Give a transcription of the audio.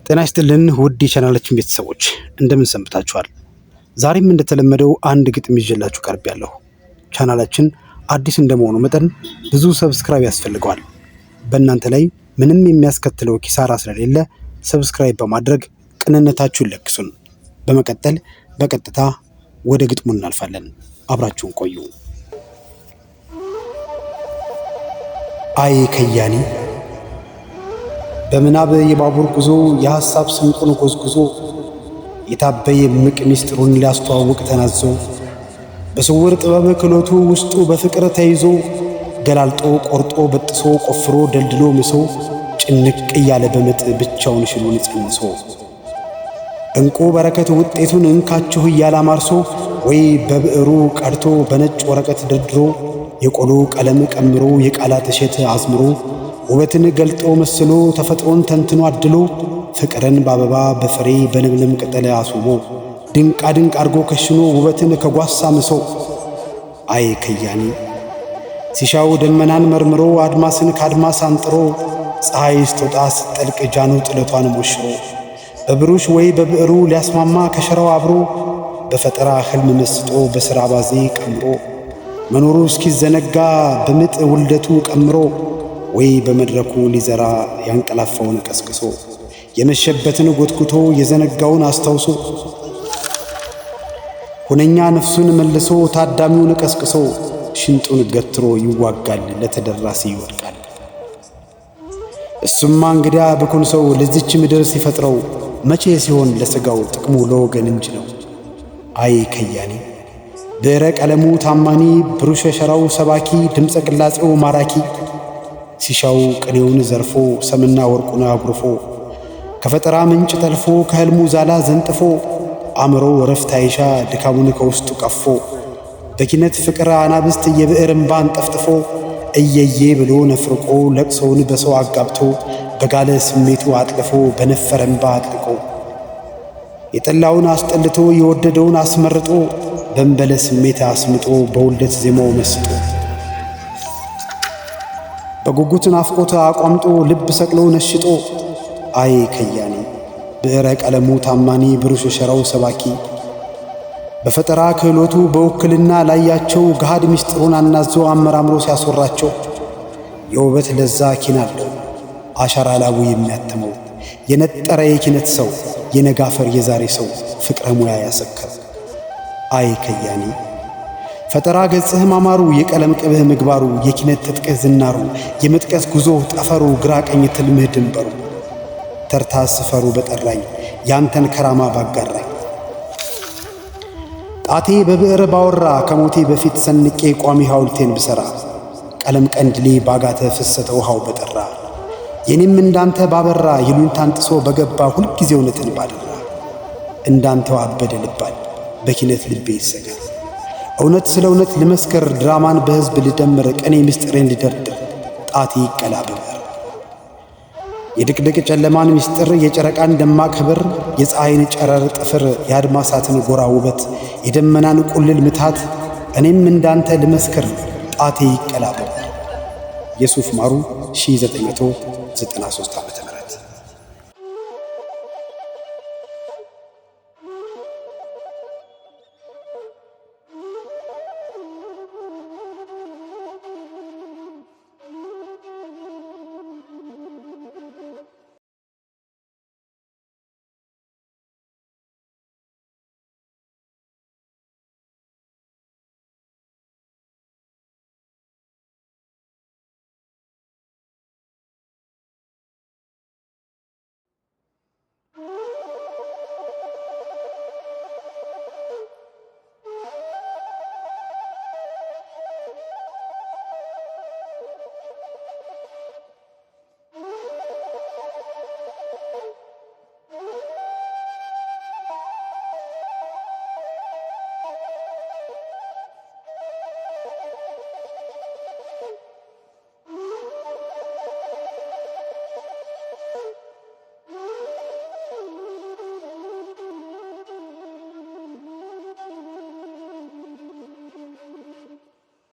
ጤና ይስጥልን ውድ የቻናላችን ቤተሰቦች እንደምን ሰንብታችኋል? ዛሬም እንደተለመደው አንድ ግጥም ይዤላችሁ ቀርቤያለሁ። ቻናላችን አዲስ እንደመሆኑ መጠን ብዙ ሰብስክራይብ ያስፈልገዋል። በእናንተ ላይ ምንም የሚያስከትለው ኪሳራ ስለሌለ ሰብስክራይብ በማድረግ ቅንነታችሁን ለግሱን። በመቀጠል በቀጥታ ወደ ግጥሙ እናልፋለን። አብራችሁን ቆዩ። አይ ከያኒ በምናብ የባቡር ጉዞ የሐሳብ ስንቁን ጎዝጉዞ የታበየ ምቅ ሚስጥሩን ሊያስተዋውቅ ተናዞ በስውር ጥበብ ክሎቱ ውስጡ በፍቅር ተይዞ ገላልጦ ቆርጦ በጥሶ ቆፍሮ ደልድሎ ምሶ ጭንቅ እያለ በምጥ ብቻውን ሽሉን ጸንሶ እንቁ በረከት ውጤቱን እንካችሁ እያላማርሶ ወይ በብዕሩ ቀድቶ በነጭ ወረቀት ደርድሮ የቆሎ ቀለም ቀምሮ የቃላት እሸት አዝምሮ ውበትን ገልጦ መስሎ ተፈጥሮን ተንትኖ አድሎ ፍቅርን በአበባ በፍሬ በለምለም ቅጠል አስውቦ ድንቃ ድንቅ አርጎ ከሽኖ ውበትን ከጓሳ ምሶ አይ ከያኒ ሲሻው ደመናን መርምሮ አድማስን ካድማስ አንጥሮ ፀሐይ ስትወጣ ስትጠልቅ ጃኑ ጥለቷን ሞሽሮ በብሩሽ ወይ በብዕሩ ሊያስማማ ከሸራው አብሮ በፈጠራ ህልም መስጦ በሥራ ባዜ ቀምሮ መኖሩ እስኪዘነጋ በምጥ ውልደቱ ቀምሮ ወይ በመድረኩ ሊዘራ ያንቀላፋውን ቀስቅሶ የመሸበትን ጎትኩቶ የዘነጋውን አስታውሶ ሁነኛ ነፍሱን መልሶ ታዳሚውን ቀስቅሶ ሽንጡን ገትሮ ይዋጋል ለተደራሲ ይወድቃል። እሱማ እንግዲያ ብኩን ሰው ለዚች ምድር ሲፈጥረው መቼ ሲሆን ለሥጋው ጥቅሙ ለወገን እንጂ ነው። አይ ከያኒ ብዕረ ቀለሙ ታማኒ ብሩሽ ሸራው ሰባኪ ድምፀ ቅላጼው ማራኪ ሲሻው ቅኔውን ዘርፎ ሰምና ወርቁን አጉርፎ ከፈጠራ ምንጭ ጠልፎ ከህልሙ ዛላ ዘንጥፎ አእምሮ ረፍት አይሻ ድካሙን ከውስጡ ቀፎ በኪነት ፍቅር አናብስት የብዕር እምባን ጠፍጥፎ እየዬ ብሎ ነፍርቆ ለቅሶውን በሰው አጋብቶ በጋለ ስሜቱ አጥልፎ በነፈረ እምባ አጥልቆ የጠላውን አስጠልቶ የወደደውን አስመርጦ በእንበለ ስሜት አስምጦ በውልደት ዜማው መስጦ በጉጉት ናፍቆት አቋምጦ ልብ ሰቅሎ ነሽጦ አይ ከያኒ ብዕረ ቀለሙ ታማኒ ብሩሽ ሸራው ሰባኪ በፈጠራ ክህሎቱ በውክልና ላያቸው ገሃድ ምስጢሩን አናዞ አመራምሮ ሲያስወራቸው የውበት ለዛ ኪናለው አሻራ ላቡ የሚያተመው የነጠረ የኪነት ሰው የነጋፈር የዛሬ ሰው ፍቅረ ሙያ ያሰከረ አይ ከያኒ ፈጠራ ገጽህ ማማሩ የቀለም ቅብህ ምግባሩ የኪነት ትጥቅህ ዝናሩ የመጥቀስ ጉዞ ጠፈሩ ግራ ቀኝ ትልምህ ድንበሩ ተርታ ስፈሩ በጠራኝ ያንተን ከራማ ባጋራኝ ጣቴ በብዕር ባወራ ከሞቴ በፊት ሰንቄ ቋሚ ሐውልቴን ብሰራ ቀለም ቀንድሌ ባጋተ ፍሰተ ውሃው በጠራ የኔም እንዳንተ ባበራ ይሉኝታን ጥሶ በገባ ሁልጊዜ እውነትን ባደራ እንዳንተው አበደ ልባል በኪነት ልቤ ይሰጋል እውነት ስለ እውነት ልመስከር ድራማን በሕዝብ ልደምር ቀኔ ምስጢሬን ልደርድር ጣቴ ይቀላብር የድቅድቅ ጨለማን ምስጢር የጨረቃን ደማቅ ኅብር የፀሐይን ጨረር ጥፍር የአድማሳትን ጎራ ውበት የደመናን ቁልል ምታት እኔም እንዳንተ ልመስክር ጣቴ ይቀላብር። የሱፍ ማሩ 1993 ዓ.ም